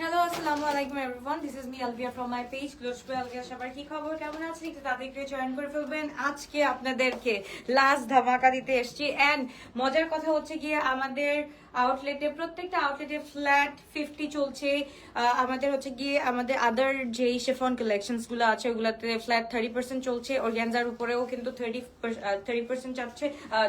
Hello আসসালামু আলাইকুম everyone, this is me Alvia from my page close two Alvia. সবার কি খবর, কেমন আছেন? একটু তাদেরকে জয়েন করে ফেলবেন। আজকে আপনাদেরকে লাস্ট ধামাকা দিতে এসেছি। এন্ড মজার কথা হচ্ছে গিয়ে আমাদের আউটলেটে, প্রত্যেকটা আউটলেটে ফ্ল্যাট 50 চলছে। আমাদের হচ্ছে গিয়ে আমাদের আদার যেই শেফন কালেকশনস গুলো আছে ওগুলোতে ফ্ল্যাট 30% চলছে। অর্গানজার উপরেও কিন্তু 30%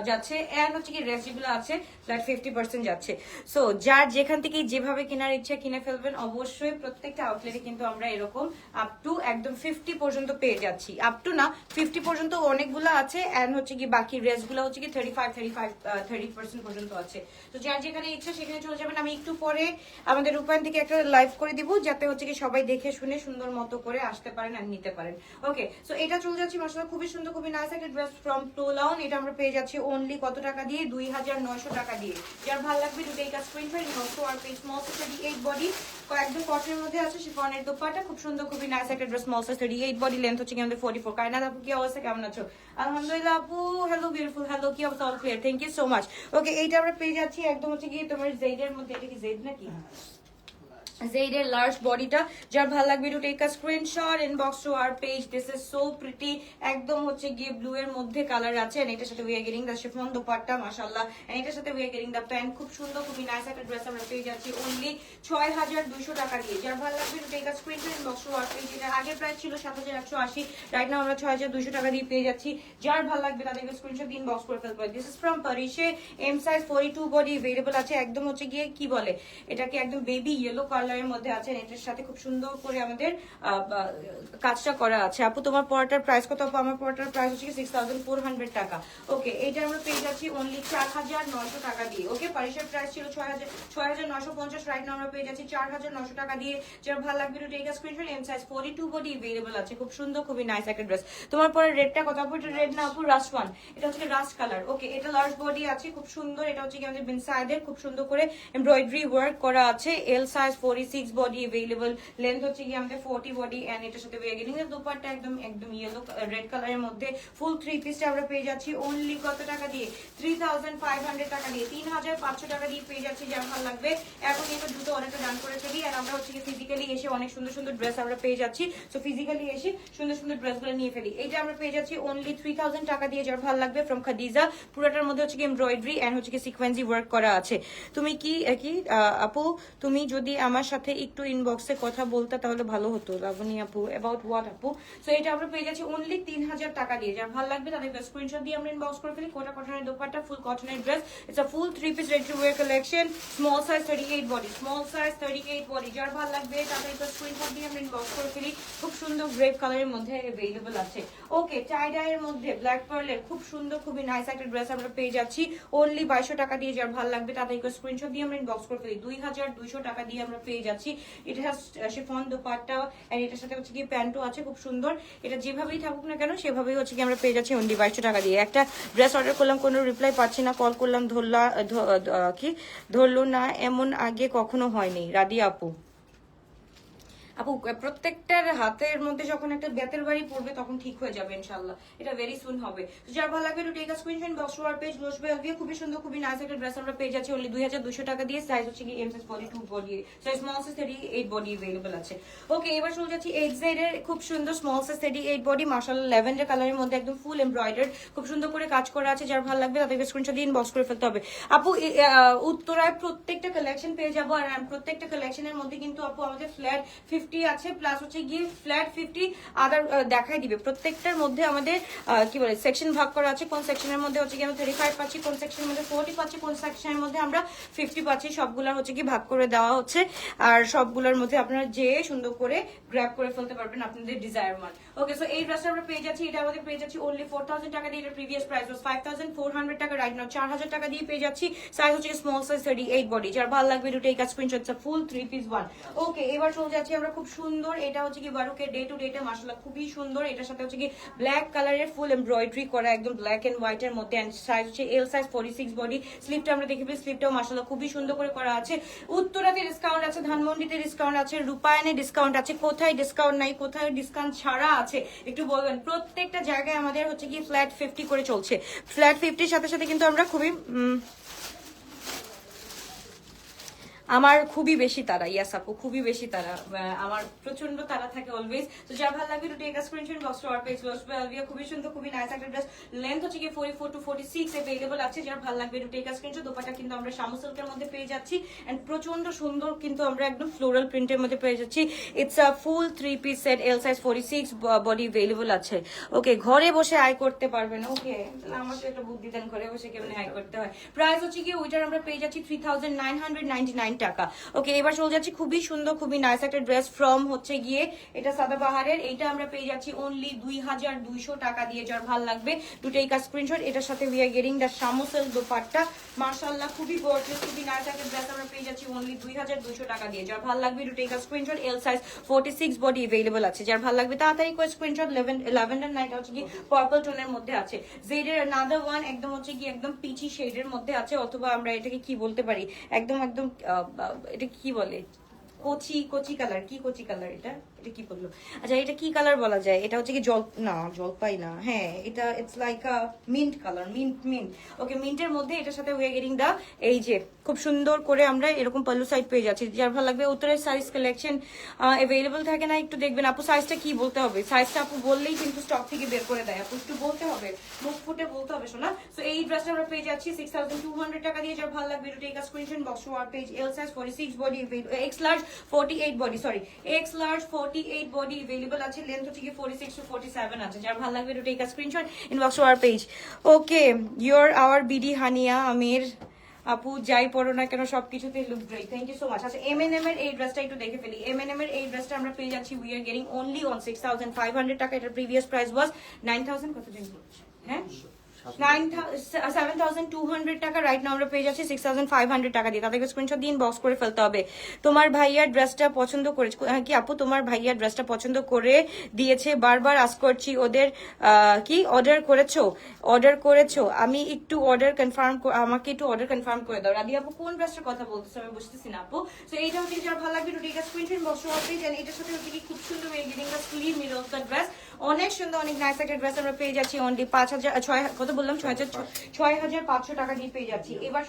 যাচ্ছে। এন্ড হচ্ছে কি রেস্ট যেগুলো আছে ফ্ল্যাট 50% যাচ্ছে। সো যার যেখান থেকে যেভাবে কেনার ইচ্ছা কিনে ফেলবেন। অবশ্যই প্রত্যেকটা আউটলেটে কিন্তু আমরা এরকম আপ টু একদম 50 পর্যন্ত পেয়ে যাচ্ছি। আপ টু না 50 পর্যন্ত অনেকগুলো আছে। এন্ড হচ্ছে কি বাকি রেস্ট গুলো হচ্ছে কি 30% পর্যন্ত আছে। তো যার যেখানে ইচ্ছা সেখানে চলে যাবেন। আমি একটু পরে আমাদের রূপায়ণ থেকে একটা লাইভ করে দিব, যাতে হচ্ছে কি সবাই দেখে শুনে সুন্দর মতো করে আসতে পারেন আর নিতে পারেন। ওকে, সো এটা চলে যাচ্ছি মাশাআল্লাহ, খুবই সুন্দর, খুবই নাইস একটা ড্রেস ফ্রম টোলাউন। এটা আমরা পেয়ে যাচ্ছি অনলি কত টাকা দিয়ে? 2900 টাকা দিয়ে। যার ভালো লাগবে দুটো এই কাজ স্ক্রিনশট নিন। অলসো আর পেজ স্মল সাইজ 38 বডি, একদম কটনের মধ্যে আছে, শিফনের দোপাট্টা, খুব সুন্দর, খুবই নাইস একটা dress. Small size 38 body, length হচ্ছে কি আমাদের 44। কায়নাত আপু কি অবস্থা, কেমন আছো? আলহামদুলিল্লাহ আপু, হ্যালো বিউটিফুল, হ্যালো কি অবস্থা? All clear, thank you so much. Okay, এইটা আমরা পেয়ে যাচ্ছি একদম হচ্ছে কি তোমার জেডের মধ্যে। এটা কি জেড নাকি? জেডের লার্জ বডিটা। যার ভালো লাগবে to take a screenshot, inbox to our page. This is so pretty, একদম হচ্ছে গিয়ে ব্লু এর মধ্যে কালার আছে। এন্ড এটার সাথে we are getting the chiffon dupatta মাশাআল্লাহ। এন্ড এটার সাথে we are getting the pant. খুব সুন্দর, খুবই নাইস একটা ড্রেস আমরা পেয়ে যাচ্ছি অনলি 6200 টাকা দিয়ে। যার ভালো লাগবে to take a screenshot, inbox to our page. এটা আগের প্রাইস ছিল 7180, রাইট নাও আমরা 6200 টাকা দিয়ে পেয়ে যাচ্ছি। যার ভালো লাগবে তাদেরকে স্ক্রিনশট দিয়ে ইনবক্স করে ফেলতে পারেন। This is from Parishay, M size 42 body available আছে। একদম হচ্ছে গিয়ে কি বলে এটাকে, একদম বেবি ইয়েলো কালারের মধ্যে আছে। এটার সাথে খুব সুন্দর করে আমাদের কাজটা করা আছে। আপু তোমার পড়াটার প্রাইস কত? আপু আমার পড়াটার প্রাইস হচ্ছে 6400 টাকা। ওকে, এটা আমরা পেয়ে যাচ্ছি অনলি 4900 টাকা দিয়ে। ওকে, পারিশের প্রাইস ছিল 6950, রাইট নাও আমরা পেয়ে যাচ্ছি 4900 টাকা দিয়ে। যার ভালো লাগবে to take a screenshot, M size 42 body available আছে। খুব সুন্দর, খুবই নাইস একটা ড্রেস। তোমার পরে রেডটা কত? আপু এটা রেড না আপু, রাস্ট ওয়ান। এটা হচ্ছে রাস্ট কালার। ওকে, এটা লার্জ বডি আছে, খুব সুন্দর। এটা হচ্ছে কি আমাদের বিনসাইডের খুব সুন্দর করে এমব্রয়ডারি ওয়ার্ক করা আছে। এল সাইজ 46 বডি अवेलेबल, লেন্থ হচ্ছে কি আমাদের 40 বডি। এন্ড এটার সাথে উই আর গেটিং এর দোপাট্টা একদম ইয়েলো রেড কালারের মধ্যে ফুল 3 পিসটা আমরা পেয়ে যাচ্ছি অনলি কত টাকা দিয়ে? 3500 টাকা দিয়ে। 3500 টাকা দিয়ে পেয়ে যাচ্ছি। যার ভালো লাগবে এখন কিন্তু দ্রুত অর্ডারটা ডান করে ফেলি। আর আমরা হচ্ছে কি ফিজিক্যালি এসে অনেক সুন্দর সুন্দর ড্রেস আমরা পেয়ে যাচ্ছি। সো ফিজিক্যালি এসে সুন্দর সুন্দর ড্রেসগুলো নিয়ে ফেলি। এটা আমরা পেয়ে যাচ্ছি অনলি 3000 টাকা দিয়ে। যার ভালো লাগবে ফ্রম খাদিজা, পুরোটার মধ্যে হচ্ছে কি এমব্রয়ডারি এন্ড হচ্ছে কি সিকোয়েন্সি ওয়ার্ক করা আছে। তুমি কি আপু তুমি যদি আমার সাথে একটু ইনবক্সে কথা বলতে তাহলে ভালো হতো লাবণী আপু। অ্যাবাউট হোয়াট আপু? সো এটা আমরা পেয়ে যাচ্ছি অনলি 3000 টাকা দিয়ে। যার ভালো লাগবে তাদের স্ক্রিনশট দিয়ে আমরা ইনবক্স করে ফেলি। কোটা কটনের দোপাট্টা, ফুল কটনের dress. It's a full 3 piece ready to wire collection, small size 38 body, small size 38 body. যার ভালো লাগবে তাদের স্ক্রিনশট দিয়ে আমরা ইনবক্স করে ফেলি। খুব সুন্দর গ্রেপ কালারের মধ্যে अवेलेबल আছে। ওকে, টাই ডাইয়ের মধ্যে ব্ল্যাক পার্লের খুব সুন্দর, খুবই নাইস একটা ড্রেস আমরা পেয়ে যাচ্ছি অনলি 2200 টাকা দিয়ে। যার ভালো লাগবে তাদেরকে স্ক্রিনশট দিয়ে আমরা ইনবক্স করে ফেলি। 2200 টাকা দিয়ে আমরা পেয়ে যাচ্ছি। এটা শিফন দোপাট্টা এন্ড এটার সাথে হচ্ছে কি প্যান্টও আছে খুব সুন্দর। এটা যেভাবেই থাকুক না কেন সেভাবেই হচ্ছে কি আমরা পেয়ে যাচ্ছি অনলি 2200 টাকা দিয়ে। একটা ড্রেস অর্ডার করলাম, কোনো রিপ্লাই পাচ্ছি না, কল করলাম ধরলো না, এমন আগে কখনো হয়নি। রাদিয়া আপু, আপু প্রত্যেকটার হাতের মধ্যে যখন একটা বেতের বাড়ি পড়বে তখন ঠিক হয়ে যাবে ইনশাআল্লাহ। এটা ভেরি সুন হবে। যার ভালো লাগবে to take a screenshot, box to hour page gloss by Alvia. খুবই সুন্দর, খুবই নাইস একটা ড্রেস আমরা পেয়ে যাচ্ছি অনলি 2200 টাকা দিয়ে। সাইজ হচ্ছে কি M size 42 body, size small size 38 body available আছে। ওকে, এবার চলে যাচ্ছি এক্সেড এর খুব সুন্দর স্মল সাইজ 38 বডি মাশাআল্লাহ, ল্যাভেন্ডার কালারের মধ্যে একদম ফুল এমব্রয়ডার্ড, খুব সুন্দর করে কাজ করা আছে। যার ভালো লাগবে তাদেরকে স্ক্রিনশট দিয়ে ইনবক্স করে ফেলতে হবে। আপু উত্তরায় প্রত্যেকটা কালেকশন পেয়ে যাবো। আর প্রত্যেকটা কালেকশনের মধ্যে কিন্তু আপু আমাদের ফ্ল্যাট 50 আছে, প্লাস হচ্ছে গিয়ে ফ্ল্যাট 50 আদার দেখাই দিবে। প্রত্যেকটার মধ্যে আমাদের কি বলে সেকশন ভাগ করা আছে। কোন সেকশনের মধ্যে হচ্ছে কি আমরা 35 পাচ্ছি, কোন সেকশনের মধ্যে 40 পাচ্ছি, কোন সেকশনের মধ্যে আমরা 50 পাচ্ছি। সবগুলার হচ্ছে কি ভাগ করে দেওয়া হচ্ছে। আর সবগুলোর মধ্যে আপনারা যে সুন্দর করে গ্র্যাব করে ফেলতে পারবেন আপনাদের ডিজায়ার মান। ওকে, সো এই ড্রেসটা আমরা পেয়ে যাচ্ছি, এটা আমাদের পেয়ে যাচ্ছি অনলি 4000 টাকা দিয়ে। এর প্রিভিয়াস প্রাইস ওয়াজ 5400 টাকা, রাইট নাও 4000 টাকা দিয়ে পেয়ে যাচ্ছি। সাইজ হচ্ছে স্মল সাইজ 38 বডি। যার ভালো লাগবে দুটো এই কাজ স্ক্রিনশট, ফুল 3 পিস ওয়ান। ওকে, এবার চলে যাচ্ছি আমরা খুব সুন্দর, এটা হচ্ছে কি বারুকের ডে টু ডেটা মাশাআল্লাহ খুবই সুন্দর। এটার সাথে হচ্ছে কি ব্ল্যাক কালারের ফুল এমব্রয়ডারি করা, একদম ব্ল্যাক এন্ড হোয়াইট এর মধ্যে। এন্ড সাইজ হচ্ছে এল সাইজ 46 বডি। স্লিপটা আমরা দেখি, স্লিপটাও মাশাআল্লাহ খুবই সুন্দর করে করা আছে। উত্তরাতে ডিসকাউন্ট আছে, ধানমন্ডিতে ডিসকাউন্ট আছে, রূপায়ণে ডিসকাউন্ট আছে। কোথায় ডিসকাউন্ট নাই, কোথায় ডিসকাউন্ট ছাড়া আছে একটু বলবেন। প্রত্যেকটা জায়গায় আমাদের হচ্ছে কি ফ্ল্যাট 50 করে চলছে। ফ্ল্যাট 50 সাথে সাথে কিন্তু আমরা খুবই আমার খুবই বেশি তারা, ইয়াস আপু খুবই বেশি তারা, আমার প্রচন্ড তারা থাকে অলওয়েজ। তো যার ভালো লাগবে to take a screenshot, box to hour page closed by Alvia, খুবই সুন্দর খুবই নাইস একটা ড্রেস, লেন্থ হচ্ছে কি 44 to 46 अवेलेबल আছে। যার ভালো লাগবে to take a screenshot. Dupatta কিন্তু আমরা শামু সিল্কের মধ্যে পেয়ে যাচ্ছি এন্ড প্রচন্ড সুন্দর কিন্তু আমরা একদম ফ্লোরাল প্রিন্টের মধ্যে পেয়ে যাচ্ছি। It's a full 3 piece set, L size 46, body available আছে। ওকে, ঘরে বসে আই করতে পারবেন। ওকে, তাহলে আমাকে একটা বুদ্ধি দেন, ঘরে বসে কেমনে আই করতে হয়। প্রাইস হচ্ছে কি ওইটার আমরা পেয়ে যাচ্ছি 3999 টাকা। ওকে, এবার চলে যাচ্ছি খুবই সুন্দর খুবই নাইস একটা ড্রেস ফ্রম হচ্ছে গিয়ে এটা সাদাবাহারের, এইটা আমরা পেয়ে যাচ্ছি অনলি 2200 টাকা দিয়ে। যার ভালো লাগবে টু টেক আ স্ক্রিনশট। এটার সাথে we are getting the Shamu silk dupatta, মাশাআল্লাহ খুবই গর্জিয়াস খুবই নাইস একটা ড্রেস আমরা পেয়ে যাচ্ছি অনলি 2200 টাকা দিয়ে। যার ভালো লাগবে to take a screenshot, L size 46, body available আছে। যার ভালো লাগবে তাড়াতাড়ি করে স্ক্রিনশট। ল্যাভেন্ডার নাইট হচ্ছে কি পার্পল টোনের মধ্যে আছে। জেডের আনাদার ওয়ান একদম হচ্ছে কি একদম পিচি শেডের মধ্যে আছে, অথবা আমরা এটাকে কি বলতে পারি একদম একদম এটা কি বলে কচি কচি কালার, কি কচি কালার এটা এটা কি বললো, আচ্ছা এটা কি কালার বলা যায়, এটা হচ্ছে কি জলপাই না, হ্যাঁ এটা it's like a mint colour, mint. Okay, মিন্টের মধ্যে এটার সাথে উই আর গেটিং দা এই যে খুব সুন্দর করে আমরা এরকম পাল্লু সাইড পেয়ে যাচ্ছি। যার ভালো লাগবে উত্তরের সাইজ কালেকশন अवेलेबल থাকে না, একটু দেখবেন আপু সাইজটা কি বলতে হবে, সাইজটা আপু বললেই কিন্তু স্টক থেকে বের করে দেয়, আপু একটু বলতে হবে, মুখ ফুটে বলতে হবে শোনা। সো এই ড্রেসটা আমরা পেয়ে যাচ্ছি 6200 টাকা দিয়ে। যার ভালো লাগবে to take a screenshot, box to hour page, L size 46, body X large 48 body, sorry X large 48 body available আছে, লেন্থ হচ্ছে কি 46 to 47 আছে। যার ভালো লাগবে to take a screenshot, inbox to our পেজ। Okay, you're our BD Hania Amir আপু, যাই পড়ো না কেন সবকিছুতে look great, thank you so much. আচ্ছা এমএনএম এর এই ড্রেসটা একটু দেখে ফেলি। এমএনএম এর এই ড্রেসটা আমরা পেয়ে যাচ্ছি we are getting only on 6500 টাকা। এটার প্রিভিয়াস প্রাইস ওয়াজ 9000 কত দিন হ্যাঁ 7200 টাকা। রাইট নাও আমরা পেয়ে যাচ্ছি 6500 টাকা দিয়ে। তাদেরকে স্ক্রিনশট দিয়ে ইনবক্স করে ফেলতে হবে। তোমার ভাইয়ার ড্রেসটা পছন্দ করেছে কি আপু, তোমার ভাইয়ার ড্রেসটা পছন্দ করে দিয়েছে, বারবার আস্ক করছি ওদের কি অর্ডার করেছো, আমি একটু অর্ডার কনফার্ম, আমাকে একটু অর্ডার কনফার্ম করে দাও। রাদি আপু কোন ড্রেসটার কথা বলতেছো আমি বুঝতেছি না আপু। সো এইটা হচ্ছে যার ভালো লাগবে to take a screenshot, inbox to our page. And এটার সাথে হচ্ছে কি খুব সুন্দর we are getting the sleeve middle of the dress, অনেক সুন্দর অনেক নাইস একটা ড্রেস আমরা পেয়ে যাচ্ছি অনলি 5000 কত বললাম 6500 টাকা দিয়ে পেয়ে যাচ্ছি। এবার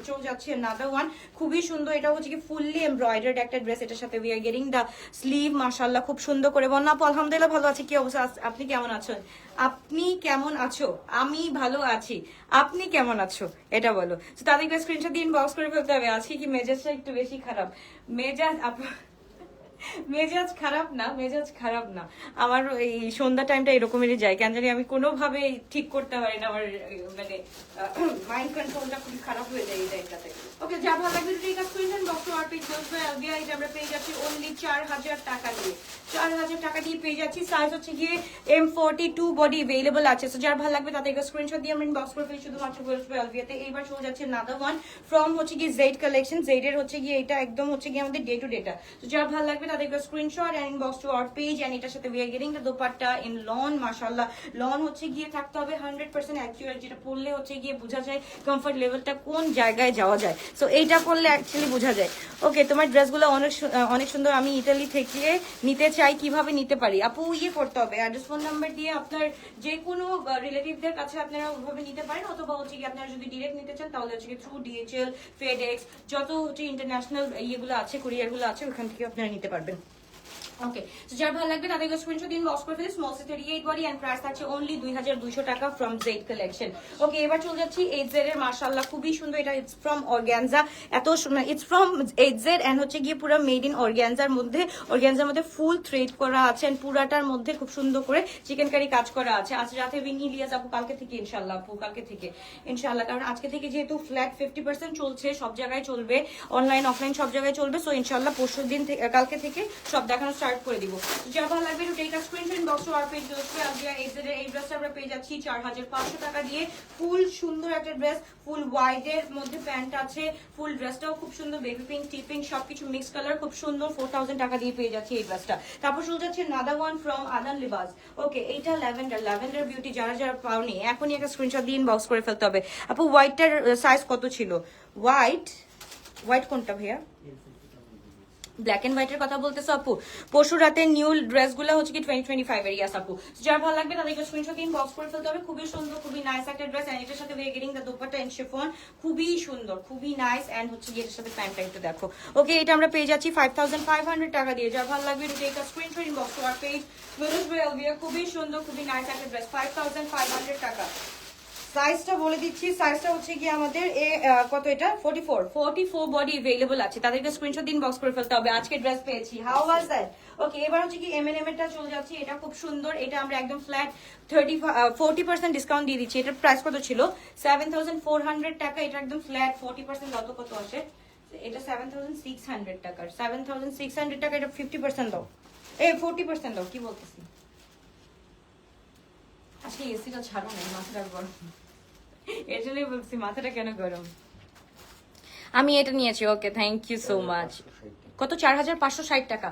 চলে যাচ্ছে another one, খুবই সুন্দর, এটা হচ্ছে কি ফুললি এমব্রয়ডার্ড একটা ড্রেস, এটার সাথে we are getting the sleeve, মাশাআল্লাহ খুব সুন্দর করে বন্যা আপু আলহামদুলিল্লাহ ভালো আছি, কি অবস্থা আপনি কেমন আছেন, আপনি কেমন আছো, আমি ভালো আছি, আপনি কেমন আছো এটা বলো। তো তাদেরকে স্ক্রিনশট দিয়ে ইনবক্স করে ফেলতে হবে। আজকে কি মেজাজটা একটু বেশি খারাপ, মেজাজ খারাপ না আমার এই সন্ধ্যা টাইমটা এরকমই যায়, কেন জানি আমি কোনোভাবে ঠিক করতে পারি না, আমার মানে মাইন্ড কন্ট্রোলটা খুব খারাপ হয়ে যায় এই টাইমটাতে। ওকে, যা ভালো লাগবে ঠিক আছে screenshot, box to hour page আলবিয়া, এটা আমরা পেয়ে যাচ্ছি অনলি 4000 টাকা দিয়ে। 4000 টাকা দিয়ে পেয়ে যাচ্ছি। সাইজ হচ্ছে গিয়ে M42, বডি अवेलेबल আছে। সো যার ভালো লাগবে তাদেরকে স্ক্রিনশট দিয়ে আমরা ইনবক্স করে ফেলি শুধুমাত্র আলবিয়াতে। এইবার চলে যাচ্ছে নাদার ওয়ান ফ্রম হচ্ছে গিয়ে জেড কালেকশন। জেডের হচ্ছে গিয়ে এটা একদম হচ্ছে গিয়ে আমাদের ডে টু ডেটা। তো যার ভালো লাগবে তাদেরকে screenshot and inbox to our page. And এটার সাথে we are getting the dupatta in lawn, মাশাআল্লাহ লন হচ্ছে গিয়ে থাকতে হবে 100% অ্যাকুরেট, যেটা পরলে হচ্ছে গিয়ে বোঝা যায় কমফর্ট লেভেলটা কোন জায়গায় যাওয়া যায়। সো এইটা পরলে অ্যাকচুয়ালি বোঝা যায়। ওকে, তোমার ড্রেসগুলো অনেক সুন্দর, আমি ইতালি থেকে নিতে চাই, কিভাবে নিতে পারি আপু? করতে হবে অ্যাড্রেস ফোন নাম্বার দিয়ে আপনার যে কোনো রিলেটিভদের কাছে আপনারা ওইভাবে নিতে পারেন, অথবা হচ্ছে কি আপনারা যদি ডিরেক্ট নিতে চান তাহলে হচ্ছে কি থ্রু ডিএচএল, ফেডেক্স, যত হচ্ছে ইন্টারন্যাশনাল ইয়েগুলো আছে, কুরিয়ারগুলো আছে, ওখান থেকে আপনারা নিতে পারবেন। ওকে, তো যার ভালো লাগবে তাদেরকে স্ক্রিনশট দিন, বক্স করে ফেলে small size 38 body and price থাকছে অনলি 2200 টাকা ফ্রম জেড কালেকশন। ওকে, এবার চলে যাচ্ছি এইচজেড এর, মাশাআল্লাহ খুবই সুন্দর, এটা ইটস ফ্রম অর্গানজা, এত ইটস ফ্রম এইচজেড এন্ড হচ্ছে গিয়ে পুরো মেড ইন অর্গানজার মধ্যে ফুল থ্রেড করা আছে এন্ড পুরাটার মধ্যে খুব সুন্দর করে চিকেন কারি কাজ করা আছে। আজ রাতে উইং ইলিয়াস আপু কালকে থেকে ইনশাআল্লাহ, আপু কালকে থেকে ইনশাআল্লাহ, কারণ আজকে থেকে যেহেতু ফ্ল্যাট 50% চলছে, সব জায়গায় চলবে, অনলাইন অফলাইন সব জায়গায় চলবে। সো ইনশাআল্লাহ পরশুদিন কালকে থেকে সব দেখানো স্টার্ট করে দিব। যা ভালো লাগবে to take a screenshot, box to hour page আলবিয়া। এই ড্রেসটা আমরা পেয়ে যাচ্ছি 4500 টাকা দিয়ে। ফুল সুন্দর একটা ড্রেস, ফুল হোয়াইট এর মধ্যে প্যান্ট আছে, ফুল ড্রেসটাও খুব সুন্দর, বেবি পিঙ্ক টিপিং সবকিছু মিক্স কালার, খুব সুন্দর 4000 টাকা দিয়ে পেয়ে যাচ্ছি এই ড্রেসটা। তারপর চলে যাচ্ছে নাদা ওয়ান ফ্রম আদান লিবাস। ওকে, এইটা ল্যাভেন্ডার বিউটি, যারা পাওনি এখনই একটা স্ক্রিনশট দিয়ে ইনবক্স করে ফেলতে হবে। আপু হোয়াইটটার সাইজ কত ছিল? হোয়াইট কোনটা ভাইয়া? ব্ল্যাক এন্ড হোয়াইটের কথা বলতেছো আপু, পরশু রাতের নিউ ড্রেসগুলো হচ্ছে কি 2025 এর। ইয়াস আপু, যার ভালো লাগবে তাদেরকে স্ক্রিনশট দিন, বক্স করে ফেলতে হবে। খুবই সুন্দর, খুবই নাইস একটা ড্রেস, এন্ড এটার সাথে we getting the dupatta and chiffon, খুবই সুন্দর, খুবই নাইস। এন্ড হচ্ছে কি এটার সাথে প্যান্টটা একটু দেখো। ওকে, এটা আমরা পেয়ে যাচ্ছি 5500 টাকা দিয়ে। যার ভালো লাগবে to take a screenshot inbox to hour page. খুবই সুন্দর, খুবই নাইস একটা ড্রেস, 5500 টাকা। সাইজটা বলে দিচ্ছি, সাইজটা হচ্ছে কি আমাদের কত, এটা 44 বডি अवेलेबल আছে। তাদেরকে স্ক্রিনশট দিন, বক্স করে ফেলতে হবে। আজকে ড্রেস পেয়েছি, হাউ ওয়াজ দ্যাট? ওকে, এবার হচ্ছে কি এমএনএম এরটা চলে যাচ্ছে। এটা খুব সুন্দর, এটা আমরা একদম ফ্ল্যাট 40% ডিসকাউন্ট দিয়ে দিচ্ছি। এটার প্রাইস কত ছিল? 7400 টাকা। এটা একদম ফ্ল্যাট 40% কত আসে? এটা 7600 টাকার, 7600 টাকা। এটা 50% দাও, 40% দাও, কি বলতেছি? আজকে এসিটা ছাড়ো না, মাথাটা গরম, এর জন্যই বলছি মাথাটা কেন গরম। আমি এটা নিয়েছি। ওকে, থ্যাংক ইউ সো মাচ। কত? 4560 টাকা।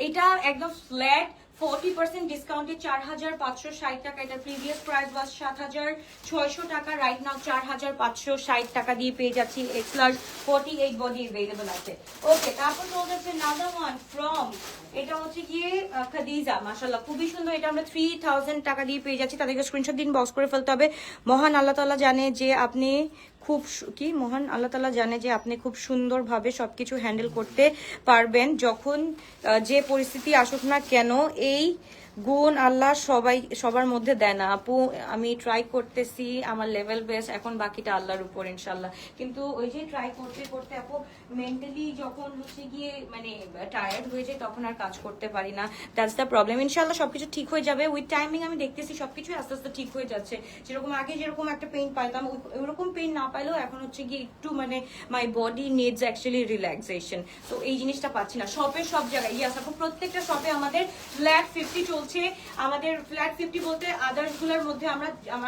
এটা একদম ফ্ল্যাট 40% ডিসকাউন্টে 4560 টাকা। এটা প্রিভিয়াস প্রাইস ওয়াজ 7600 টাকা। রাইট নাও 4560 টাকা দিয়ে পেয়ে যাচ্ছি। এক্স লার্জ 48 বডি अवेलेबल আছে। ওকে, তারপর চলে যাচ্ছে নাদার ওয়ান ফ্রম, এটা হচ্ছে গিয়ে খাদিজা। মাশাআল্লাহ, খুবই সুন্দর। এটা আমরা 3000 টাকা দিয়ে পেয়ে যাচ্ছি। তাদেরকে স্ক্রিনশট দিন, বক্স করে ফেলতে হবে। মহান আল্লাহ তাআলা জানে যে আপনি মহান আল্লাহ তাআলা জানে যে আপনি খুব সুন্দরভাবে সবকিছু হ্যান্ডেল করতে পারবেন। যখন যে পরিস্থিতি আসুক না কেন, এই গুণ আল্লাহ সবার মধ্যে দেয় না আপু। আমি ট্রাই করতেছি আমার লেভেল বেস্ট, এখন বাকিটা আল্লাহর উপর ইনশাল্লাহ। কিন্তু ওই যে ট্রাই করতে করতে আপু মেন্টালি যখন হচ্ছে গিয়ে মানে টায়ার্ড হয়ে যায়, তখন আর কাজ করতে পারি না। That's the problem. ইনশাল্লাহ সবকিছু ঠিক হয়ে যাবে উইথ টাইমিং। আমি দেখতেছি সবকিছু আস্তে আস্তে ঠিক হয়ে যাচ্ছে। যেরকম আগে যেরকম একটা পেইন পাইতাম, ওইরকম পেইন না পাইলেও এখন হচ্ছে গিয়ে একটু মানে my body needs actually relaxation. তো এই জিনিসটা পাচ্ছি না শপে, সব জায়গায়। ইয়াস আপু, প্রত্যেকটা শপে আমাদের ফ্ল্যাট 50 চলছে। আমাদের ফ্ল্যাট 50 বলতে আদার্স গুলোর মধ্যে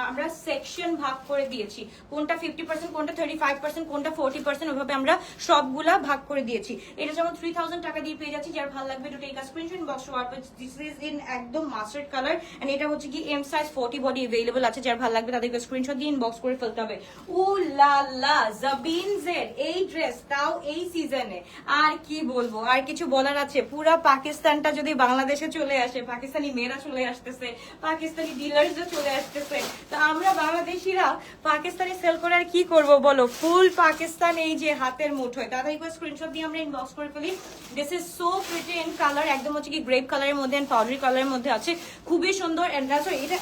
আমরা সেকশন ভাগ করে দিয়েছি, কোনটা 50%, কোনটা 35%, কোনটা 40%, ওইভাবে আমরা সবগুলা ভাগ করে দিয়েছি। এটা যেমন 3000 টাকা দিয়ে পেয়ে যাচ্ছি। যার ভালো লাগবে to take a screenshot box to ওয়াটস। দিস ইজ ইন একদম মাস্টার্ড কালার, এন্ড এটা হচ্ছে কি এম সাইজ 40 বডি अवेलेबल আছে। যার ভালো লাগবে তাদেরকে স্ক্রিনশট দিয়ে ইনবক্স করে ফেলতে হবে। ও লা লা, জাবিনজের এই ড্রেস, তাও এই সিজনে। আর কি বলবো, আর কিছু বলার আছে? পুরা পাকিস্তানটা যদি বাংলাদেশে চলে আসে, পাকিস্তানি মেয়েরা চলে আসতেছে, পাকিস্তানি ডিলার্সরা চলে আসতেছে, তো আমরা বাংলাদেশিরা পাকিস্তানি সেল করে আর কি করব বলো? ফুল পাকিস্তান এই যে হাতের মুঠোয়। তাদেরকে স্ক্রিনশট দিয়ে আমরা ইনবক্স করে ফেলি। This is so pretty in colour, একদম হচ্ছে কি গ্রেপ কালারের মধ্যে এন্ড পাউডারি কালারের মধ্যে আছে, খুবই সুন্দর। এন্ড সরি, এটা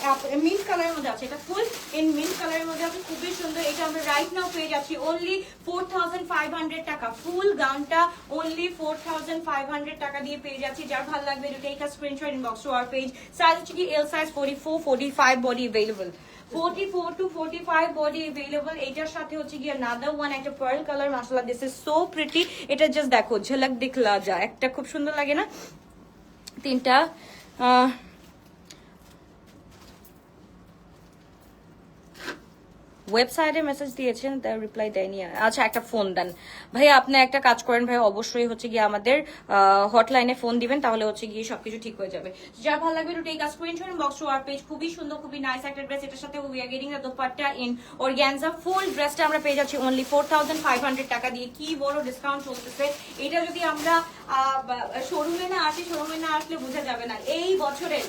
মিন্ট কালারের মধ্যে আছে, এটা ফুল ইন মিন্ট কালারের মধ্যে আছে, খুবই সুন্দর। এটা আমরা রাইট নাও পেয়ে যাচ্ছি অনলি 4500 টাকা। ফুল গাউনটা অনলি 4500 টাকা দিয়ে পেয়ে যাচ্ছি। যার ভালো লাগবে to take a screenshot inbox to our page. Size হচ্ছে কি L size 44-45 body available, 44 to 45 body available. এটার সাথে হচ্ছে গিয়ে another one একটা পার্ল কালার। মাশাআল্লাহ, দিস ইজ সো প্রিটি। এটা জাস্ট দেখো, ঝলক দিখলা যা, একটা খুব সুন্দর লাগে না? তিনটা ওয়েবসাইটে মেসেজ দিয়েছেন, তার রিপ্লাই দেয়নি। আচ্ছা, একটা ফোন দেন ভাইয়া, আপনি একটা কাজ করেন ভাই, অবশ্যই হচ্ছে গিয়ে আমাদের হটলাইনে ফোন দিবেন, তাহলে হচ্ছে গিয়ে সবকিছু ঠিক হয়ে যাবে। যা ভালো লাগবে to take a screenshot inbox to hour page. খুবই সুন্দর, খুবই নাইস একটা ড্রেস। এটার সাথে we are getting the dupatta in organza. Full ড্রেসটা আমরা পেয়ে যাচ্ছি অনলি 4500 টাকা দিয়ে। কি বড় ডিসকাউন্ট চলতেছে! এটা যদি আমরা শোরুমে না আসলে বোঝা যাবে না। এই বছরের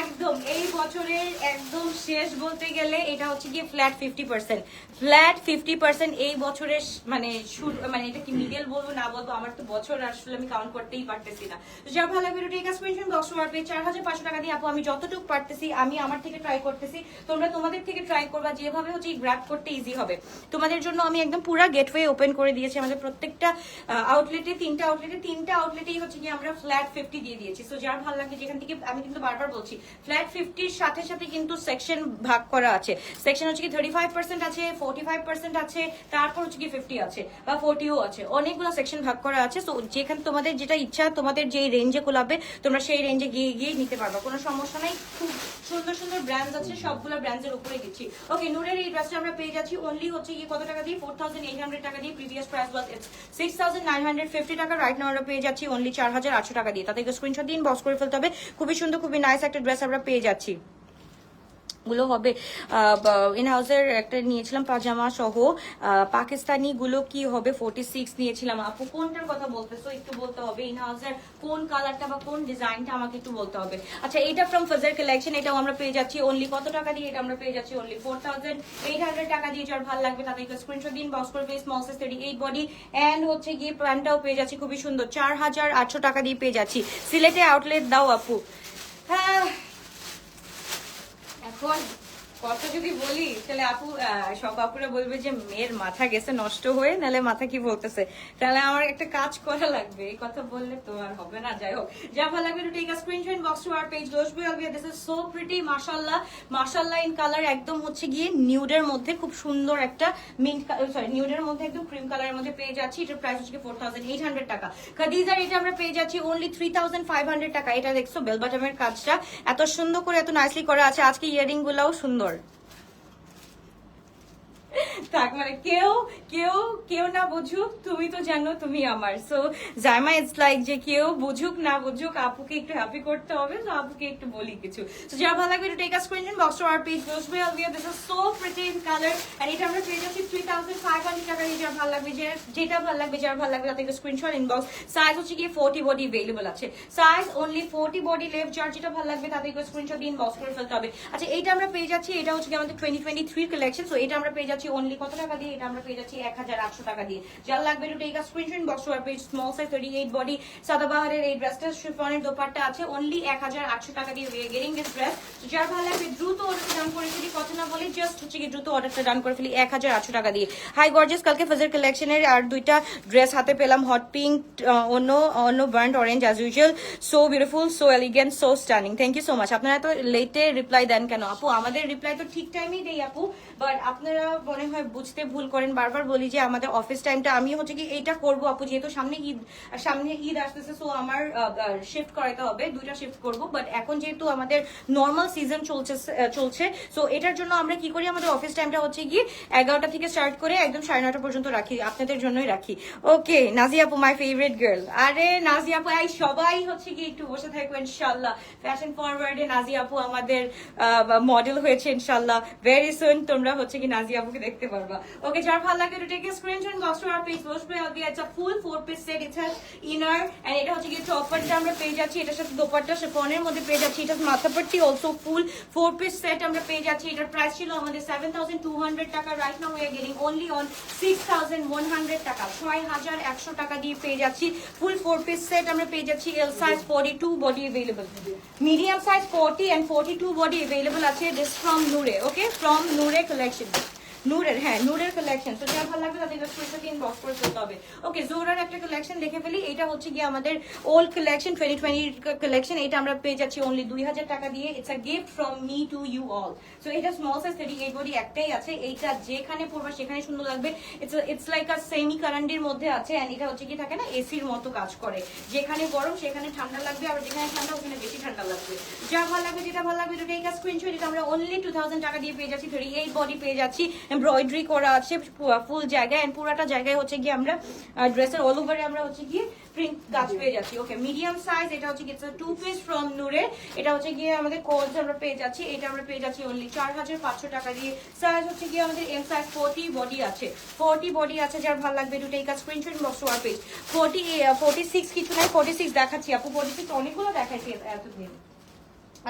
একদম, এই বছরের একদম শেষ বলতে গেলে এটা হচ্ছে গিয়ে ফ্ল্যাট 50%। এই বছরের মানে এটা কি মিডল বলবো না বলবো, আমার তো বছর আসলে আমি কাউন্ট করতেই পারতেছি না। তো যা ভালো লাগবে take a screenshot box to hour page. 4500 টাকা দিয়ে আপু আমি যতটুকু পারতেছি আমি আমার থেকে ট্রাই করতেছি, তোমরা তোমাদের থেকে ট্রাই করবা, যেভাবে হচ্ছে গ্র্যাব করতে ইজি হবে তোমাদের জন্য। আমি একদম পুরা গেটওয়ে ওপেন করে দিয়েছি আমাদের প্রত্যেকটা আউটলেটে, তিনটা আউটলেটেই হচ্ছে কি আমরা ফ্ল্যাট 50 দিয়ে দিয়েছি। সো যার ভালো লাগবে যেখান থেকে, আমি কিন্তু বারবার বলছি ফ্ল্যাট 50 সাথে সাথে কিন্তু সেকশন ভাগ করা আছে। সেকশন হচ্ছে কি 35% আছে, 45% আছে, তারপর হচ্ছে কি 50 আছে বা 40ও আছে, অনেকগুলো সেকশন ভাগ করা আছে। সো যেখানে তোমাদের যেটা ইচ্ছা, তোমাদের যে রেঞ্জে কোলাবে তোমরা সেই রেঞ্জে গিয়ে নিতে পারবা, কোনো সমস্যা নাই। খুব সুন্দর সুন্দর ব্র্যান্ডস আছে, সবগুলো ব্র্যান্ডের উপরে দিচ্ছি। ওকে, নূরের এই ড্রেসটা আমরা পেয়ে যাচ্ছি অনলি হচ্ছে কি কত টাকা দিয়ে? 4800 টাকা দিয়ে। প্রিভিয়াস প্রাইস ওয়াজ 6950 টাকা। রাইট নাও আমরা পেয়ে যাচ্ছি অনলি 4800 টাকা দিয়ে। তাদেরকে স্ক্রিনশট দিন, বক্স করে ফেলতে হবে। খুবই সুন্দর, খুবই নাইস একটা ড্রেস আমরা পেয়ে যাচ্ছি। গুলো হবে ইন হাউসের একটা নিয়েছিলাম পাজামা সহ। পাকিস্তানি গুলো কি হবে 46 নিয়েছিলাম। আপু কোনটার কথা বলতেছো একটু বলতে হবে, ইন হাউসের কোন কালারটা বা কোন ডিজাইনটা আমাকে একটু বলতে হবে। আচ্ছা এটা ফ্রম ফাজার কালেকশন, এটাও আমরা পেয়ে যাচ্ছি অনলি কত টাকা দিয়ে, এটা আমরা পেয়ে যাচ্ছি অনলি 4800 টাকা দিয়ে। যার ভালো লাগবে তাদেরকে স্ক্রিনশট দিন, বক্স করবে স্মল সাইজ 38 বডি এন্ড হচ্ছে গিয়ে প্যান্টটাও পেয়ে যাচ্ছি খুবই সুন্দর 4800 টাকা দিয়ে পেয়ে যাচ্ছি। সিলেটে আউটলেট দাও আপু। হ্যাঁ এখন কত যদি বলি তাহলে আপু সব আপুরা বলবে যে মেয়ের মাথা গেছে নষ্ট হয়ে, নাহলে মাথা কি বলতেছে, তাহলে আমার একটা কাজ করা লাগবে। এই কথা বললে তো আর হবে না। যাই হোক, যা ভালো লাগবে to take a screenshot, box to hour page লোশবি অলবিয়া। দিস ইজ সো প্রিটি, মাশাআল্লাহ মাশাআল্লাহ ইন কালার, একদম হচ্ছে গিয়ে নিউডের মধ্যে খুব সুন্দর একটা মিন্ট, সরি নিউডের মধ্যে একদম ক্রিম কালারের মধ্যে পেয়ে যাচ্ছি। এটার প্রাইস হচ্ছে 4800 টাকা। খাদিজার এটা আমরা পেয়ে যাচ্ছি অনলি 3500 টাকা। এটা দেখছো বেল বাটমের কাজটা এত সুন্দর করে এত নাইসলি করা আছে। আজকে ইয়ারিং গুলাও সুন্দর থাক, মানে কেউ কেউ কেউ না বুঝুক, তুমি তো জানো তুমি আমার। সো জাইমা ইটস লাইক যে কেউ বুঝুক না বুঝুক আপুকে একটু হ্যাপি করতে হবে, তো আপুকে একটু বলি কিছু। তো যা ভালো লাগবে to take a screenshot, box to hour page লোশবি অলবিয়া। This is so pretty in colour and এটা আমরা পেয়ে যাচ্ছি 3500 টাকা দিয়ে। যার ভালো লাগবে, যেটা ভালো লাগবে, যার ভালো লাগবে তাদেরকে স্ক্রিনশট ইনবক্স। সাইজ হচ্ছে গিয়ে 40 বডি अवेलेबल আছে, সাইজ অনলি 40 বডি লেফট। যার যেটা ভালো লাগবে তাদেরকে স্ক্রিনশট ইনবক্স করে ফেলতে হবে। আচ্ছা এইটা আমরা পেয়ে যাচ্ছি, এটা হচ্ছে কি আমাদের 2023 কালেকশন। সো এটা আমরা পেয়ে যাচ্ছি অনলি কত টাকা দিয়ে, এটা আমরা পেয়ে যাচ্ছি 1800 টাকা দিয়ে। যার লাগবে to take a screenshot, box to hour page small size 38 body. সাদাবাহারের এই ড্রেসটা শিফনের দোপাট্টা আছে অনলি 1800 টাকা দিয়ে। We are getting this dress. তো যার ভালো লাগবে দ্রুত অর্ডারটা ডান করে ফেলি, কথা না বলি জাস্ট হচ্ছে কি দ্রুত অর্ডারটা ডান করে ফেলি 1800 টাকা দিয়ে। হাই গর্জিয়াস, কালকে ফাজার কালেকশনের আর দুইটা ড্রেস হাতে পেলাম, হট পিঙ্ক অন্য অন্য burnt orange as usual. So beautiful, so elegant, so stunning. Thank you so much. আপনারা তো লেটে রিপ্লাই দেন কেন আপু? আমাদের রিপ্লাই তো ঠিক টাইমেই দেই আপু, বাট আপনারা মনে হয় বুঝতে ভুল করেন। বারবার বলি যে আমাদের অফিস টাইমটা, আমি হচ্ছে কি এইটা করবো আপু, যেহেতু সামনে ঈদ আসতেছে, সো আমার শিফট করাতে হবে, দুইটা শিফট করব। বাট এখন যেহেতু আমাদের নর্মাল সিজন চলছে, সো এটার জন্য আমরা কি করি, আমাদের অফিস টাইমটা হচ্ছে কি 11টা থেকে স্টার্ট করে একদম 9:30 পর্যন্ত রাখি, আপনাদের জন্যই রাখি। ওকে নাজিয়া আপু মাই ফেভারিট গার্ল। আরে নাজিয়া আপু এই সবাই হচ্ছে কি একটু বসে থাকবো ইনশাল্লাহ। ফ্যাশন ফরওয়ার্ডে নাজিয়া আপু আমাদের মডেল হয়েছে ইনশাল্লাহ। ভেরি সুন তোমরা হচ্ছে কি নাজিয়া আপুকে দেখতে পারবা। ওকে যার ভালো লাগে to take a screenshot, box to hour page লোশবি অলবিয়া। It's a full 4 piece set, it's has inner and এটা হচ্ছে কি টপারটা আমরা পেয়ে যাচ্ছি, এটার সাথে দোপাট্টা শিফনের মধ্যে পেয়ে যাচ্ছি। এটা মাথাপট্টি অলসো ফুল 4 পিস সেট আমরা পেয়ে যাচ্ছি। এটার প্রাইস ছিল আমাদের 7200 টাকা। Right now we are getting only on 6100 টাকা, 6100 টাকা দিয়ে পেয়ে যাচ্ছি। ফুল 4 পিস সেট আমরা পেয়ে যাচ্ছি। L size 42 body available, medium size 40 and 42 body available আছে। This from Nureh, okay from Nureh collection, নূরের, হ্যাঁ নূরের কালেকশন। তো যার ভালো লাগবে তাদের স্ক্রিনশট ইনবক্স করে ফেলতে হবে। ওকে জোরার একটা কালেকশন দেখে ফেলি। এটা হচ্ছে কি আমাদের ওল্ড কালেকশন 2020 কালেকশন। এটা আমরা পেয়ে যাচ্ছি অনলি 2000 টাকা দিয়ে। It's a gift from me to you all. So এটা স্মল সাইজ 38 বডি একটাই আছে। এইটা যেখানে পরবা সেখানে সুন্দর লাগবে। ইটস লাইক আ সেমি কারান্ডির মধ্যে আছে এন্ড এটা হচ্ছে কি থাকে না এসির মতো কাজ করে, যেখানে গরম সেখানে ঠান্ডা লাগবে, আর যেখানে ঠান্ডা ওখানে বেশি ঠান্ডা লাগবে। যা ভালো লাগবে, যেটা ভালো লাগবে টু টেক আ স্ক্রিনশট। এটা আমরা অনলি 2000 টাকা দিয়ে পেয়ে যাচ্ছি। 38 বডি পেয়ে যাচ্ছি, এমব্রয়ডারি করা আছে ফুল জায়গায় এন্ড পুরাটা জায়গায় হচ্ছে গিয়ে আমরা ড্রেসের অল ওভারে আমরা হচ্ছে গিয়ে প্রিন্ট কাজ পেয়ে যাচ্ছি। ওকে মিডিয়াম সাইজ, এটা হচ্ছে গিয়ে 2 পিস ফ্রম নূরে। এটা হচ্ছে গিয়ে আমাদের কোলস আমরা পেয়ে যাচ্ছি। এটা আমরা পেয়ে যাচ্ছি অনলি 4500 টাকা দিয়ে। সাইজ হচ্ছে গিয়ে আমাদের এম সাইজ 40 বডি আছে, 40 বডি আছে। যার ভালো লাগবে to take a screenshot, box to hour page. 46 কিছু নাই, 46 দেখাচ্ছি আপু, 46 অনেকগুলো দেখাইছি এতদিন।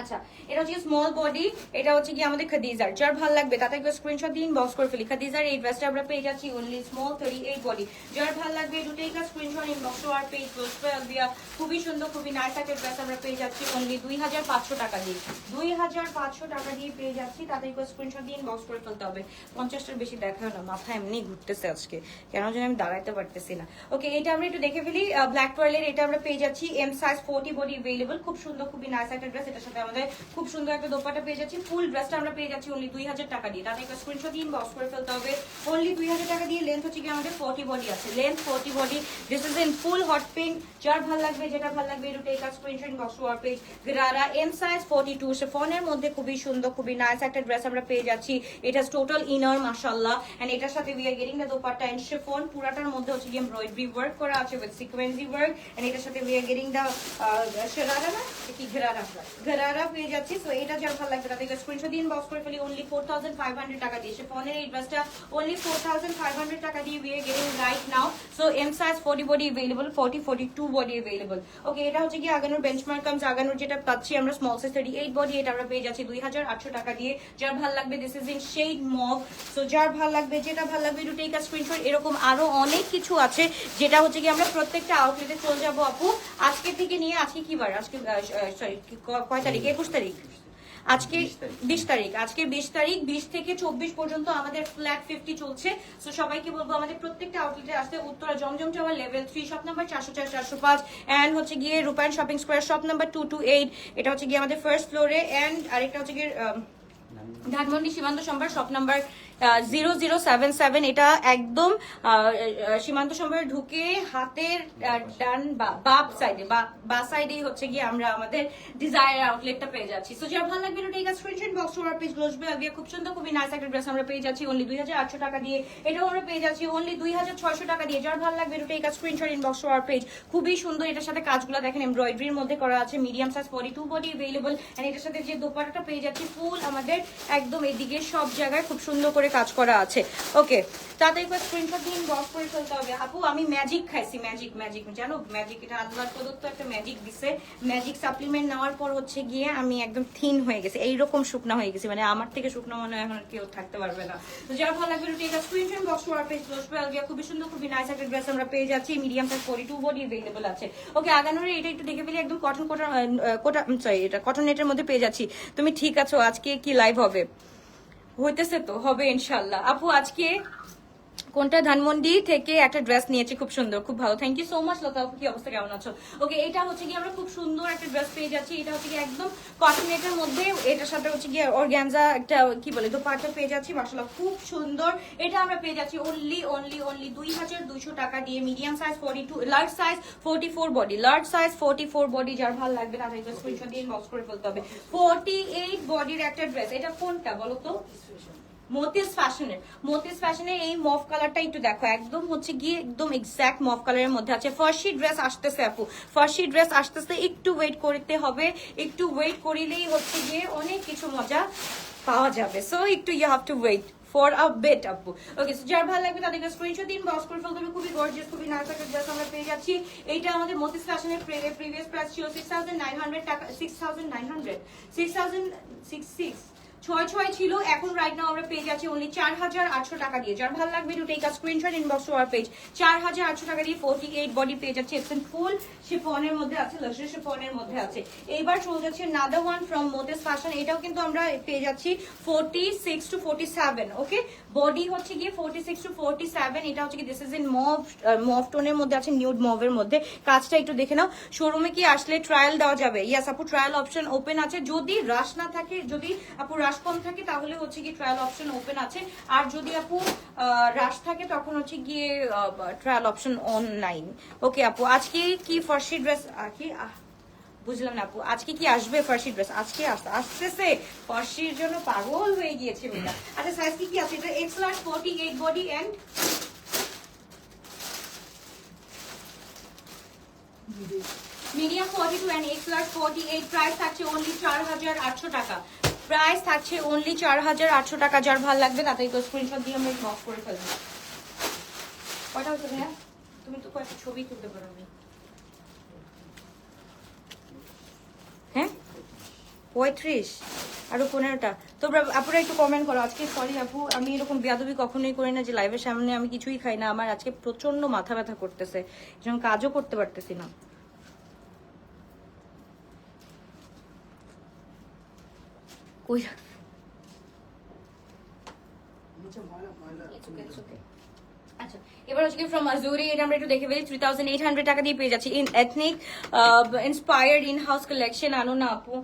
আচ্ছা এটা হচ্ছে স্মল বডি, এটা হচ্ছে কি আমাদের খাদিজার। যার ভালো লাগবে তাতে একটু স্ক্রিনশট দিন, বক্স করে ফেলি। খাদিজার এই ড্রেসটা আমরা পেয়ে যাচ্ছি অনলি স্মল 38 বডি। যার ভালো লাগবে to take a screenshot inbox to our page লোশবি অলবিয়া। খুবই সুন্দর, খুবই নাইস একটা ড্রেস আমরা পেয়ে যাচ্ছি অনলি 2500 টাকা দিয়ে। 2500 টাকা দিয়ে পেয়ে যাচ্ছি, তাতে একটু স্ক্রিনশট দিন, বক্স করে ফেলতে হবে। 50টার বেশি দেখাও না, মাথা এমনি ঘুরতেছে আজকে, কেন যেন আমি দাঁড়াইতে পারতেছি না। ওকে এটা আমরা একটু দেখে ফেলি। ব্ল্যাক পার্লের এটা আমরা পেয়ে যাচ্ছি এম সাইজ 40 বডি अवेलेबल। খুব সুন্দর, খুবই নাইস একটা ড্রেস। এটার সাথে আমাদের খুব সুন্দর একটা দোপাট্টা পেয়ে যাচ্ছি। ফুল ড্রেসটা আমরা পেয়ে যাচ্ছি অনলি 2000 টাকা দিয়ে। তাতে একটা স্ক্রিনশট দিন, বক্স করে ফেলতে হবে। অনলি 2000 টাকা দিয়ে। লেন্থ হচ্ছে কি আমাদের 40 বডি আছে, length 40 body. This is in full hot pink. যার ভালো লাগবে, যেটা ভালো লাগবে to take a screenshot, box to hour page. গরারা এম সাইজ 42 শিফনের মধ্যে খুবই সুন্দর, খুবই নাইস একটা ড্রেস আমরা পেয়ে যাচ্ছি। এটা টোটাল ইনার মাশাআল্লাহ এন্ড এটার সাথে we are getting the dupatta and chiffon. পুরাটার মধ্যে হচ্ছে কি এমব্রয়ডারি ওয়ার্ক করা আছে উইথ সিকোয়েন্সি ওয়ার্ক এন্ড এটার সাথে উই আর গেটিং দ্য শরারা না কি গরারা গারারা পেয়ে যাচ্ছি। সো এটা যার ভালো লাগবে তাদেরকে স্ক্রিনশট দিয়ে ইনবক্স করে ফেলি অনলি 4500 টাকা দিয়ে। শিফনের এই ড্রেসটা অনলি 4500 টাকা দিয়ে we are getting right now. So M size 40 body available, 40 42 body available. ওকে, এটা হচ্ছে কি আগানোর বেঞ্চমার্ক কামস, আগানোর যেটা পাচ্ছি আমরা স্মল সাইজ 38 বডি, এটা আমরা পেয়ে যাচ্ছি 2800 টাকা দিয়ে। যার ভালো লাগবে this is in shade mauve. So যার ভালো লাগবে, যেটা ভালো লাগবে টু টেক আ স্ক্রিনশট। এরকম আরো অনেক কিছু আছে যেটা হচ্ছে কি আমরা প্রত্যেকটা আউটলেটে চলে যাবো আপু আজকে থেকে নিয়ে। আজকে কি বার? আজকে সরি কয় তারিখ? 21 তারিখ। আজকে 20 তারিখ। আজকে 20 তারিখ, 20 থেকে 24 পর্যন্ত আমাদের ফ্ল্যাট 50 চলছে। সো সবাইকে বলবো আমাদের প্রত্যেকটা আউটলেটে আসতে। Uttara Zamzam tower level 3 shop number 404 405 and হচ্ছে গিয়ে রূপায়ণ শপিং স্কয়ার শপ নাম্বার 228। এটা হচ্ছে গিয়ে আমাদের ফার্স্ট ফ্লোরে। এন্ড আরেকটা হচ্ছে গিয়ে ধানমন্ডি সীমান্ত সম্ভার শপ নাম্বার 0077। এটা একদম সীমান্ত সম্ভার ঢুকে হাতের ডান বাপ সাইডে বা সাইডেই হচ্ছে গিয়ে আমরা আমাদের ডিজায়ার আউটলেটটা পেয়ে যাচ্ছি। সো যার ভালো লাগবে take a screenshot box to hour page গ্লোসবে আগে খুব সুন্দর খুবই নাইস একটা ড্রেস আমরা পেয়ে যাচ্ছি অনলি 2800 টাকা দিয়ে। এটাও আমরা পেয়ে যাচ্ছি অনলি 2600 টাকা দিয়ে। যার ভালো লাগবে take a screenshot inbox to our page. খুবই সুন্দর, এটার সাথে কাজগুলো দেখেন এমব্রয়ডারির মধ্যে করা আছে। Medium size 42 body available and এটার সাথে যে দোপাট্টাটা পেয়ে যাচ্ছি ফুল আমাদের একদম এদিকে সব জায়গায় খুব সুন্দর করে কাজ করা আছে। ওকে, তাতে একবার স্ক্রিনশট দিয়ে বক্স করে ফেলতে হবে। আপু আমি ম্যাজিক খাইছি, ম্যাজিক জানো ম্যাজিক, এটা আল্লাহর প্রদত্ত একটা ম্যাজিক দিছে। ম্যাজিক সাপ্লিমেন্ট নেওয়ার পর হচ্ছে গিয়ে আমি একদম থিন হয়ে গেছি, এইরকম শুকনা হয়ে গেছি, মানে আমার থেকে শুকনো মনে হয় এখন কেউ থাকতে পারবে না। তো যার ভালো লাগবে take a screenshot box to hour page গ্লোসবে আগে খুবই সুন্দর খুবই নাইস একটা ড্রেস আমরা পেয়ে যাচ্ছি। মিডিয়াম সাইজ 42 বডি अवेलेबल আছে। ওকে, আগানোর এটা একটু দেখে ফেলি, একদম কটন সরি এটা কটন নেটের মধ্যে পেয়ে যাচ্ছি। তুমি ঠিক আছো? আজকে কি লাইভ হবে? হইতেছে তো, হবে ইনশাল্লাহ। আপু আজকে কোনটা? ধানমন্ডি থেকে একটা ড্রেস নিয়েছি, খুব সুন্দর খুব ভালো। থ্যাংক ইউ সো মাচ লতা আপু, কি অবস্থা, কেমন আছো? ওকে, এটা হচ্ছে কি আমরা খুব সুন্দর একটা ড্রেস পেয়ে যাচ্ছি। এটা হচ্ছে কি একদম কটন নেটের মধ্যে, এটার সাথে হচ্ছে কি অর্গানজা একটা কি বলে দোপাট্টা পেয়ে যাচ্ছি। মাশাআল্লাহ খুব সুন্দর। এটা আমরা পেয়ে যাচ্ছি অনলি 2200 টাকা দিয়ে। Medium size 42, large size 44 body, large size 44 body. যার ভালো লাগবে তাদের স্ক্রিনশট দিয়ে ইনবক্স করে ফেলতে হবে। 48 বডির একটা ড্রেস। এটা কোনটা বলো তো? মতিস ফ্যাশনের এই মফ কালারটা একটু দেখো, একদম হচ্ছে গিয়ে একদম এক্সাক্ট মফ কালারের মধ্যে আছে। ফার্সি ড্রেস আসতেছে আপু, ফার্সি ড্রেস আসতেছে, একটু ওয়েট করতে হবে, একটু ওয়েট করিলেই হচ্ছে গিয়ে অনেক কিছু মজা পাওয়া যাবে। সো একটু you have to wait for a bit আপু। ওকে, সো যার ভালো লাগবে তাদেরকে স্ক্রিনশট দিন বক্স করে ফেলতে হবে। খুবই গর্জিয়াস খুবই নাইস একটা ড্রেস আমরা পেয়ে যাচ্ছি। এইটা আমাদের মতিস ফ্যাশনের প্রিভিয়াস প্রাইস ছিল 6900 টাকা, 6066 ছয় ছিল, এখন রাইট নাও আমরা পেয়ে যাচ্ছি অনলি 4800 টাকা দিয়ে। যার ভালো লাগবে to take a screenshot inbox to our page. 4800 টাকা দিয়ে 48 বডি পেয়ে যাচ্ছে। এক্সেন ফুল শিফনের মধ্যে আছে, লাক্সারি শিফনের মধ্যে আছে। এইবার চলে যাচ্ছে নাদার ওয়ান ফ্রম মোতিস ফ্যাশন। এটাও কিন্তু আমরা পেয়ে যাচ্ছি 46 to 47। ওকে, বডি হচ্ছে গিয়ে 46 to 47। এটা হচ্ছে কি দিস ইজ ইন মভ টোনের মধ্যে আছে, নিউড মভের মধ্যে। কাজটা একটু দেখে নাও। শোরুমে কি আসলে ট্রায়াল দেওয়া যাবে? ইয়েস আপু, ট্রায়াল অপশন ওপেন আছে। যদি রাশ না থাকে, যদি আপু রাশ কম থাকে তাহলে হচ্ছে কি ট্রায়াল অপশন ওপেন আছে। আর যদি আপু রাশ থাকে তখন হচ্ছে গিয়ে ট্রায়াল অপশন অনলাইন। ওকে আপু, আজকে কি ফার্সি ড্রেস কি বুঝলাম না আপু, আজকে কি আসবে ফার্সি ড্রেস? আজকে আসতেছে, ফার্সির জন্য পাগল হয়ে গিয়েছে মেয়েটা। আচ্ছা, সাইজ কি আছে? এটা X large 48 body and medium 42 and X large 48। Price থাকছে অনলি 4800 টাকা। প্রাইস থাকছে অনলি 4800 টাকা। যার ভালো লাগবে তাড়াতাড়ি তো স্ক্রিনশট দিয়ে আমরা বক্স করে ফেলবো। কয়টা হচ্ছে ভাইয়া? তুমি তো কয়েকটা ছবি তুলতে পারো। হ্যাঁ, 35 আরো 15টা। তোমরা আপুরা একটু কমেন্ট করো। আজকে সরি আপু, আমি এরকম বেয়াদবি কখনোই করি না যে লাইভের সামনে আমি কিছুই খাই না। আমার আজকে প্রচন্ড মাথা ব্যথা করতেছে, যেমন কাজও করতে পারতেছি না। কই আচ্ছা, এবার হচ্ছে ফ্রম আজুরি, এটা আমরা একটু দেখে ফেলি। 3800 টাকা দিয়ে পেয়ে যাচ্ছি in ethnic inspired in house collection. আনো না আপু,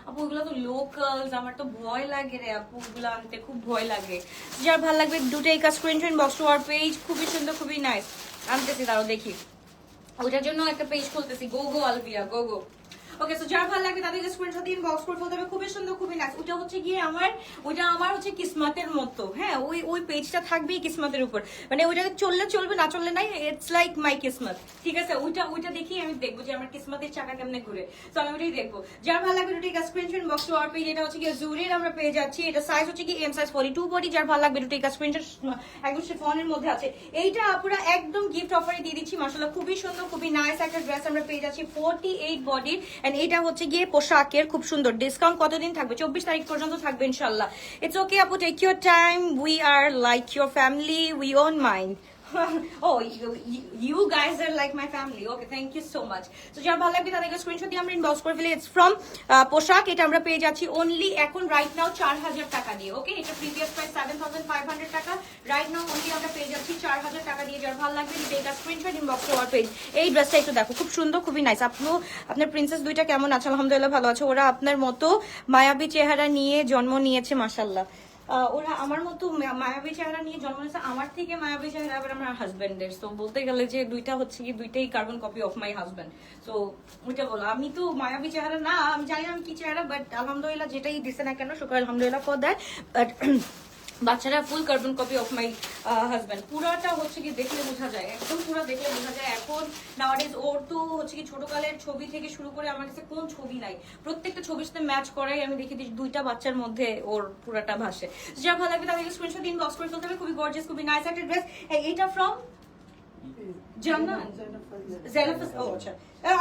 আপু এগুলো তো লোকালস, আমার তো ভয় লাগে রে আপু, এগুলো আনতে খুব ভয় লাগে। যার ভালো লাগবে দুটো এই কাজ screenshot box to hour page. খুবই সুন্দর খুবই নাইস। আনতেছি, তারও দেখি, ওইটার জন্য একটা পেজ খুলতেছি। গো আলভিয়া গো। ওকে, সো যার ভালো লাগবে তাদেরকে স্ক্রিনশট দিয়ে ইনবক্স করে ফেলতে হবে। খুবই সুন্দর, খুবই নাইস। ওটা হচ্ছে গিয়ে আমার হচ্ছে কিসমাতের মতো। হ্যাঁ, ওই পেজটা থাকবেই কিসমাতের উপর, মানে ওইটা চললে চলবে, না চললে নাই, ইটস লাইক মাই কিসমত। ঠিক আছে, ওইটা দেখেই আমি দেখবো যে আমার কিসমাতের চাকা কেমনে ঘুরে, তো আমি ওইটাই দেখবো। যার ভালো লাগবে ওটা screenshot inbox to our page. এটা হচ্ছে গিয়ে জুরির আমরা পেয়ে যাচ্ছি। এটা সাইজ হচ্ছে কি এম সাইজ 42 বডি। যার ভালো লাগবে ওটা স্ক্রিনশট, একদম শিফনের মধ্যে আছে। এইটা আপুরা একদম গিফট অফারে দিয়ে দিচ্ছি। মাশাআল্লাহ খুবই সুন্দর, খুবই নাইস একটা ড্রেস আমরা পেয়ে যাচ্ছি 48 বডির। এন্ড এটা হচ্ছে গিয়ে পোশাকের খুব সুন্দর। ডিসকাউন্ট কতদিন থাকবে? 24 তারিখ পর্যন্ত থাকবে ইনশাআল্লাহ। ইটস ওকে আপু, take your time, we are like your family, we won't mind. Oh, you guys are like my family. Okay, thank you so much. So যার ভালো লাগবে তাদেরকে স্ক্রিনশট দিয়ে আমরা ইনবক্স করে ফেলি। ইটস ফ্রম পোশাক। এটা আমরা পেয়ে যাচ্ছি অনলি এখন রাইট নাও 4000 টাকা দিয়ে। ওকে, এটা প্রিভিয়াস প্রাইস 7500 টাকা, রাইট নাও অনলি আমরা পেয়ে যাচ্ছি 4000 টাকা দিয়ে। যার ভালো লাগবে এটা screenshot inbox to our page. এই ড্রেসটা একটু দেখো, খুব সুন্দর, খুবই নাইস। আপনার প্রিন্সেস দুইটা কেমন আছে? আলহামদুলিল্লাহ ভালো আছে। ওরা আপনার মতো মায়াবী চেহারা নিয়ে জন্ম নিয়েছে, মাশাআল্লাহ। ওরা আমার মতো মায়াবী চেহারা নিয়ে জন্ম নিয়েছে। আমার থেকে মায়াবী চেহারা আবার আমার হাজবেন্ডের। তো বলতে গেলে যে দুইটা হচ্ছে কি দুইটাই carbon copy of my husband. তো ওইটা বলো, আমি তো মায়াবী চেহারা না, আমি জানি না আমি কি চেহারা, বাট আলহামদুলিল্লাহ যেটাই দিছে না কেন শুক্র আলহামদুলিল্লাহ ফর দ্যাট। বাট বাচ্চারা ফুল carbon copy of my husband. পুরাটা হচ্ছে কি দেখলে বোঝা যায়, একদম পুরো দেখলে বোঝা যায়। এখন নাওয়াডেজ ওর তো হচ্ছে কি ছোটকালের ছবি থেকে শুরু করে আমার কাছে কোন ছবি নাই, প্রত্যেকটা ছবির সাথে ম্যাচ করাই আমি দেখি দুইটা বাচ্চার মধ্যে ওর পুরাটা ভাসে। যা ভালো লাগবে তাদেরকে স্ক্রিনশট দিন, বক্স করে ফেলতে হবে। খুবই গর্জিয়াস, খুবই নাইস একটা ড্রেস। এইটা ফ্রম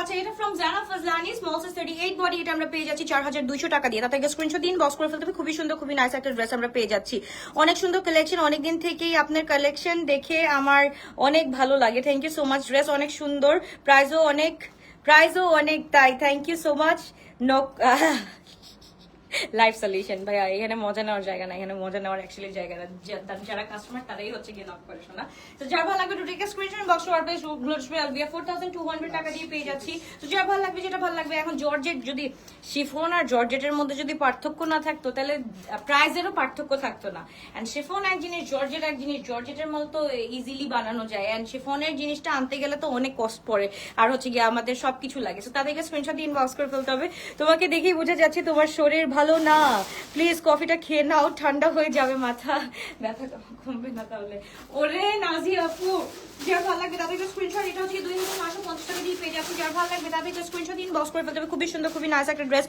আচ্ছা, এটা ফ্রম জানা ফাজলানি, স্মল সাইজ 38 বডি। এটা আমরা পেয়ে যাচ্ছি 4200 টাকা দিয়ে। তাতে স্ক্রিনশট দিন, বক্স করে ফেলতে হবে। খুবই সুন্দর, খুবই নাইস একটা ড্রেস আমরা পেয়ে যাচ্ছি। অনেক সুন্দর কালেকশন, অনেকদিন থেকেই আপনার কালেকশন দেখে আমার অনেক ভালো লাগে। Thank you so much. Dress অনেক সুন্দর, প্রাইসও অনেক তাই। Thank you so much. Life solution ভাইয়া, এখানে মজা নেওয়ার জায়গা না, এখানে মজা নেওয়ার অ্যাকচুয়ালি জায়গা না। যারা কাস্টমার তারাই হচ্ছে গিয়ে নক করে শোনা। তো যার ভালো লাগবে দুটোকে স্ক্রিনশট বক্স ওয়ার পেজ গ্লোবাল আলবিয়া 4200 টাকা দিয়ে পেয়ে যাচ্ছি। তো যার ভালো লাগবে, যেটা ভালো লাগবে। এখন জর্জেট, যদি শিফন আর জর্জেটের মধ্যে যদি পার্থক্য না থাকতো তাহলে প্রাইসেরও পার্থক্য থাকতো না। এন্ড শিফন এক জিনিস, জর্জেট এক জিনিস। জর্জেটের মতো ইজিলি বানানো যায়, এন্ড শিফনের জিনিসটা আনতে গেলে তো অনেক কষ্ট পড়ে, আর হচ্ছে গিয়ে আমাদের সবকিছু লাগে। তো তাদেরকে স্ক্রিনশট দিয়ে ইনবক্স করে ফেলতে হবে। তোমাকে দেখেই বোঝা যাচ্ছে তোমার শরীর ভালো না, প্লিজ কফিটা খেয়ে নাও, ঠান্ডা হয়ে যাবে, মাথা ব্যথা কমবে না তাহলে। ওরে নাজি আপু, যার ভালো লাগবে তাদেরকে স্ক্রিনশট, এটা হচ্ছে 2550 টাকা দিয়ে পেয়ে যাচ্ছি। যার ভালো লাগবে তাদেরকে স্ক্রিনশট দিন, বক্স করে ফেলতে হবে। খুবই সুন্দর, খুবই নাইস একটা dress.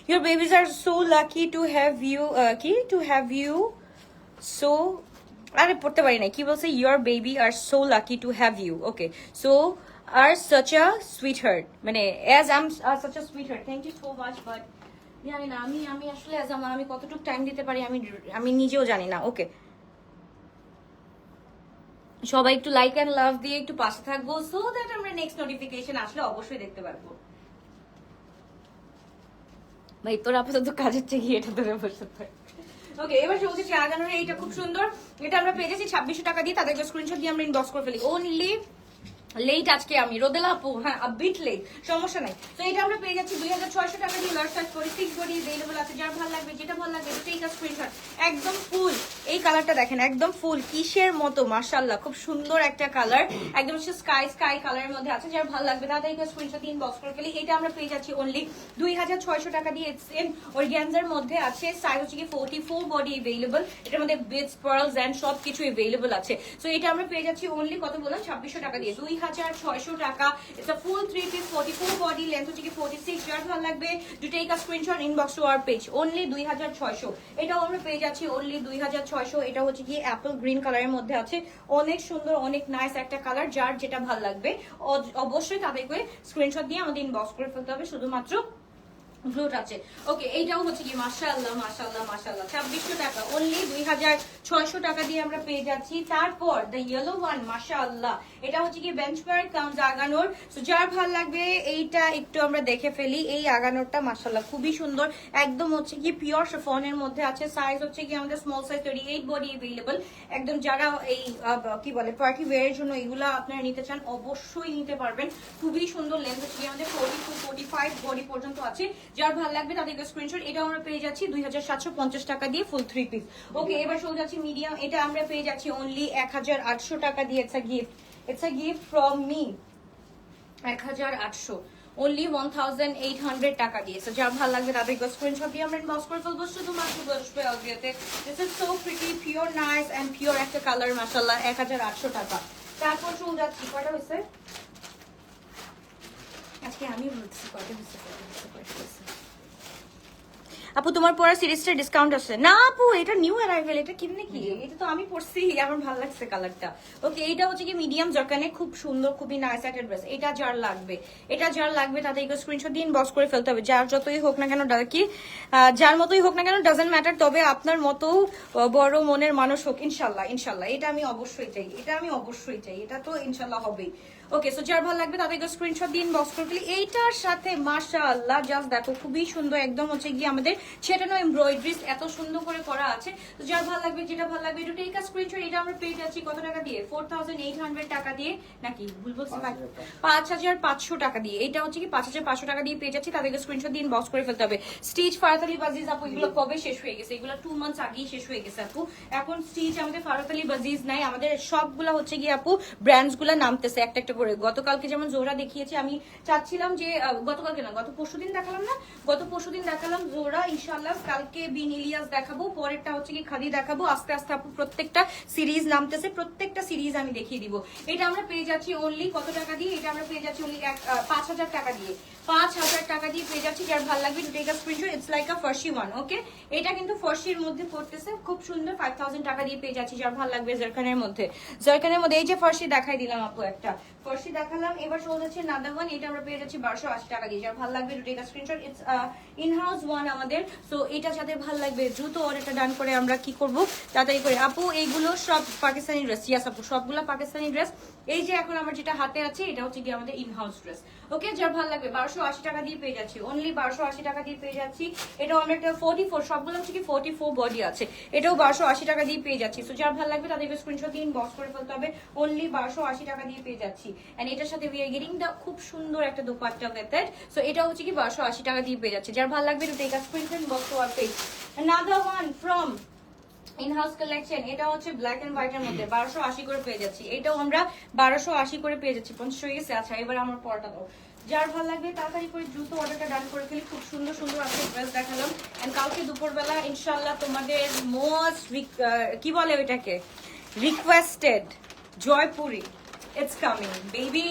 Your babies are so lucky to have you so, আরে পড়তে পারি না কি বলছে, your baby are so lucky to have you. Okay, so are such a sweetheart, মানে as I'm such a sweetheart. Thank you so much, but জানি না আমি আসলে আমি কতটুকু টাইম দিতে পারি আমি নিজেও জানি না। ওকে, সবাই একটু লাইক এন্ড লাভ দিয়ে একটু পাশে থাকবো, সো দ্যাট আমরা নেক্সট নোটিফিকেশন আসলে অবশ্যই দেখতে পারবো। ভাই তোর আপাতত কাজের থেকে এটা ধরে বসে থাক। ওকে, এবার চলছে আগানোর। এইটা খুব সুন্দর, এটা আমরা পেয়ে যাচ্ছি 2600 টাকা দিয়ে। তাদেরকে স্ক্রিনশট দিয়ে আমরা ইনবক্স করে ফেলি। ওনলি লেট আজকে আমি রোদেলা আপু, হ্যাঁ বিট লেট, সমস্যা নাই। তো এটা আমরা পেয়ে যাচ্ছি 2600 টাকা দিয়ে। লার্জ সাইজ 46 বডি अवेलेबल আছে। যার ভালো লাগবে, যেটা ভালো লাগবে দুটোই স্ক্রিনশট। একদম ফুল, এই কালারটা দেখেন, একদম ফুল কিসের মতো, মাশাআল্লাহ খুব সুন্দর একটা কালার, একদম স্কাই কালারের মধ্যে আছে। যার ভালো লাগবে তাদেরকে স্ক্রিনশট দিয়ে ইনবক্স করে ফেলি। এটা আমরা পেয়ে যাচ্ছি অনলি 2600 টাকা দিয়ে। সেম অর্গানজার মধ্যে আছে, সাইজ হচ্ছে কি 44 বডি अवेलेबल। এটার মধ্যে বিটস, পার্লস এন্ড সবকিছু अवेलेबल আছে। সো এটা আমরা পেয়ে যাচ্ছি অনলি কত বললাম, 2600 টাকা দিয়ে, 2600 টাকা। It's a full 3 piece, 44 body, length হচ্ছে কি 46। যার ভালো লাগবে to take a screenshot, inbox to our page. Only 2600। এটাও আমরা পেয়ে যাচ্ছি অনলি 2600। এটা হচ্ছে কি অ্যাপল গ্রিন কালারের মধ্যে আছে, অনেক সুন্দর, অনেক নাইস একটা কালার। যার যেটা ভালো লাগবে অবশ্যই তাদেরকে স্ক্রিনশট দিয়ে আমাদের ইনবক্স করে ফেলতে হবে। শুধুমাত্র ব্লুট আছে। ওকে, এইটাও হচ্ছে কি মাশাআল্লাহ 2600 টাকা, অনলি 2600 টাকা দিয়ে আমরা পেয়ে যাচ্ছি। তারপর দ্য ইয়েলো ওয়ান, মাশাআল্লাহ এটা হচ্ছে কি বেঞ্চমার্ক কামজ আগানোর। সো যার ভালো লাগবে এইটা একটু আমরা দেখে ফেলি। এই আগানোরটা মাশাআল্লাহ খুবই সুন্দর, একদম হচ্ছে কি পিওর শিফনের মধ্যে আছে। সাইজ হচ্ছে কি আমাদের স্মল সাইজ 38 বডি अवेलेबल। একদম যারা এই কি বলে পার্টি ওয়্যারের জন্য এগুলা আপনারা নিতে চান অবশ্যই নিতে পারবেন। খুবই সুন্দর, লেন্থ হচ্ছে কি আমাদের 42-45 বডি পর্যন্ত আছে। যার ভালো লাগবে তাদেরকে স্ক্রিনশট। এটা আমরা পেয়ে যাচ্ছি 2750 টাকা দিয়ে, ফুল 3 পিস। ওকে, এবার চলে যাচ্ছি মিডিয়াম। এটা আমরা পেয়ে যাচ্ছি অনলি 1800 টাকা দিয়ে। It's a gift from me, 1800। Only 1800 টাকা দিয়ে। সো যার ভালো লাগবে তাদেরকে স্ক্রিনশট দিয়ে আমরা ইনবক্স করে ফেলবো শুধুমাত্র গ্লোসপে অলভিয়াতে। This is so pretty, pure nice and pure একটা কালার, মাশাআল্লাহ 1800 টাকা। তারপর চলে যাচ্ছি, কয়টা হয়েছে আজকে আমি বলতেছি, কয়টা হয়েছে। আপু তোমার পরা সিরিজটা ডিসকাউন্ট আছে না? আপু এটা নিউ অ্যারাইভেল, এটা কিনে কি, এটা তো আমি পরছি, আমার ভালো লাগছে কালারটা। ওকে, এটা হচ্ছে কি মিডিয়াম জর্কানে, খুব সুন্দর, খুবই নাইস একটা ড্রেস। এটা যার লাগবে, এটা যার লাগবে তাদেরকে স্ক্রিনশট দিয়ে ইনবক্স করে ফেলতে হবে। যার যতই হোক না কেন, কি যার মতোই হোক না কেন, ডাজন্ট ম্যাটার, তবে আপনার মতো বড় মনের মানুষ হোক ইনশাল্লাহ। ইনশাল্লাহ এটা আমি অবশ্যই চাই, এটা আমি অবশ্যই চাই, এটা তো ইনশাল্লাহ হবেই। ওকে, সো যার ভালো লাগবে তাদেরকে স্ক্রিনশট দিয়ে ইনবক্স করে ফেলি। এইটার সাথে মাশাআল্লাহ জাস্ট দেখো, খুবই সুন্দর, একদম হচ্ছে গিয়ে আমাদের ছেটানো এমব্রয়ডারিজ এত সুন্দর করে করা আছে। তো যার ভালো লাগবে, যেটা ভালো লাগবে, এটা টেক আ স্ক্রিনশট। এটা আমরা পেয়ে যাচ্ছি কত টাকা দিয়ে? 4800 টাকা দিয়ে, নাকি ভুল বলছি? 5500 টাকা দিয়ে। এটা হচ্ছে কি 5500 টাকা দিয়ে পেয়ে যাচ্ছি, তাদেরকে স্ক্রিনশট দিয়ে ইনবক্স করে ফেলতে হবে। স্টিচ ফারাতালি বাজিজ আপু, এগুলো কবে শেষ হয়ে গেছে? এগুলো 2 মান্থস আগেই শেষ হয়ে গেছে আপু। এখন স্টিচ আমাদের ফারাতালি বাজিজ নাই, আমাদের সবগুলা হচ্ছে গিয়ে আপু ব্র্যান্ডস গুলা নামতেছে একটা একটা করে। গতকালকে যেমন জোহরা দেখিয়েছি, আমি চাচ্ছিলাম যে গতকালকে না, গত পরশুদিন দেখালাম না, গত পরশুদিন দেখালাম জোহরা, ইনশাআল্লাহ কালকে বিন ইলিয়াস দেখাবো, পরেরটা হচ্ছে কি খাদি দেখাবো। আস্তে আস্তে আপু প্রত্যেকটা সিরিজ নামতেছে, প্রত্যেকটা সিরিজ আমি দেখিয়ে দিব। এটা আমরা পেয়ে যাচ্ছি অনলি কত টাকা দিয়ে? এটা আমরা পেয়ে যাচ্ছি অনলি 5000 টাকা দিয়ে। 5000 টাকা দিয়ে পেয়ে যাচ্ছি। যার ভালো লাগবে to take a screenshot. It's like a farshi one. Okay, এটা কিন্তু ফার্সির মধ্যে পড়তেছে, খুব সুন্দর। 5000 টাকা দিয়ে পেয়ে যাচ্ছি। যার ভালো লাগবে জারখানের মধ্যে, জারখানের মধ্যে এই যে ফার্সি দেখাই দিলাম আপু, একটা ফার্সি দেখালাম। এবার চলে যাচ্ছে নাদাওয়ান, এটা আমরা পেয়ে যাচ্ছি 1280 টাকা দিয়ে। যার ভালো লাগবে to take a screenshot. It's in house one আমাদের। সো এটা যাদের ভালো লাগবে দ্রুত অর্ডারটা ডান করে আমরা কি করব, তাড়াতাড়ি করে। আপু এইগুলো সব পাকিস্তানি ড্রেস? ইয়াস আপু, সবগুলো পাকিস্তানি ড্রেস। এই যে এখন আমার যেটা হাতে আছে, এটা হচ্ছে কি আমাদের ইন হাউস ড্রেস। ওকে, যার ভালো লাগবে 1280 টাকা দিয়ে পেয়ে যাচ্ছি, অনলি 1280 টাকা দিয়ে পেয়ে যাচ্ছি। এটা অনেক 44, সবগুলো হচ্ছে কি 44 বডি আছে, এটাও 1280 টাকা দিয়ে পেয়ে যাচ্ছি। সো যার ভালো লাগবে তাদেরকে স্ক্রিনশট দিয়ে ইনবক্স করে ফেলতে হবে, অনলি 1280 টাকা দিয়ে পেয়ে যাচ্ছি। এন্ড এটার সাথে উই আর গেটিং দা খুব সুন্দর একটা দোপাট্টা মেথড। সো এটা হচ্ছে কি 1280 টাকা দিয়ে পেয়ে যাচ্ছে। যার ভালো লাগবে to take a screenshot, inbox to our page. Another one from inhouse collection, এটা হচ্ছে ব্ল্যাক এন্ড হোয়াইট এর মধ্যে 1280 করে পেয়ে যাচ্ছি। এটাও আমরা 1280 করে পেয়ে যাচ্ছি। 50 হয়ে গেছে। আচ্ছা, এবার আমার পরটা দাও। যার ভালো লাগবে তাড়াতাড়ি করে দ্রুত অর্ডারটা ডান করে ফেলি। খুব সুন্দর সুন্দর আজকে ড্রেস দেখালাম। এন্ড কালকে দুপুরবেলা ইনশাআল্লাহ তোমাদের মোস্ট কি বলে ওইটাকে, requested Jaipuri, it's coming baby,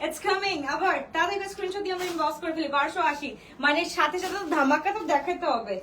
it's coming. আবার তাদেরকে স্ক্রিনশট দিয়ে আমরা ইনবক্স করে ফেলি 1280, মানে সাথে সাথে ধামাকা তো দেখাতে হবে।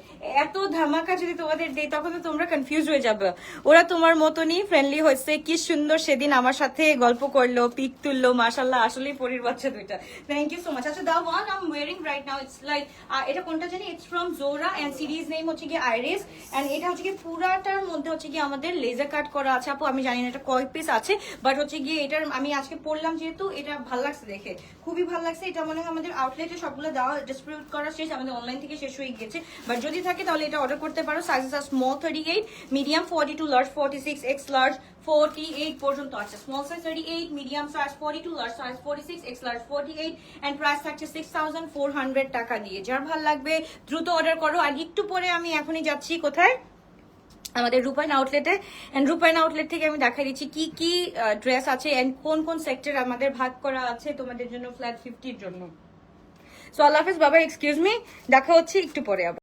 এত ধামাকা যদি তোমাদের দেই তখন তো তোমরা কনফিউজ হয়ে যাবে। ওরা তোমার মতনই ফ্রেন্ডলি হয়েছে, কি সুন্দর সেদিন আমার সাথে গল্প করলো, পিক তুললো, মাশাআল্লাহ আসলেই পরির বাচ্চা দুইটা। Thank you so much. আচ্ছা, the one I am wearing right now, it's like, এটা কোনটা জানি, ইটস ফ্রম জোরা এন্ড সিরিজ নেম হচ্ছে কি আইরিস। এন্ড এটা হচ্ছে কি পুরাটার মধ্যে হচ্ছে কি আমাদের লেজার কাট করা আছে আপু। আমি জানি না এটা কয় পিস আছে, বাট হচ্ছে গিয়ে এটার আমি আজকে পড়লাম যেহেতু, এটা ভালো লাগছে দেখে, খুবই ভালো লাগছে। এটা মনে হয় আমাদের আউটলেটে সবগুলো দেওয়া ডিস্ট্রিবিউট করা শেষ, আমাদের অনলাইন থেকে শেষ হয়ে গিয়েছে। বাট যদি থাকে তাহলে এটা অর্ডার করতে পারো। Sizes are small 38, medium 42, large 46, X large 48 পর্যন্ত আছে। Small size 38, medium size 42, large size 46, X large 48 and price থাকছে 6400 টাকা দিয়ে। যার ভালো লাগবে দ্রুত অর্ডার করো। আর একটু পরে আমি এখনই যাচ্ছি কোথায়, আমাদের রূপায়ণ আউটলেটে। এন্ড রূপায়ণ আউটলেট থেকে আমি দেখাই দিচ্ছি কি কি ড্রেস আছে এন্ড কোন কোন সেক্টর আমাদের ভাগ করা আছে তোমাদের জন্য ফ্ল্যাট 50 এর জন্য। সো আল্লাহ হাফেজ বাবা, এক্সকিউজ মি, দেখা হচ্ছে একটু পরে আবার।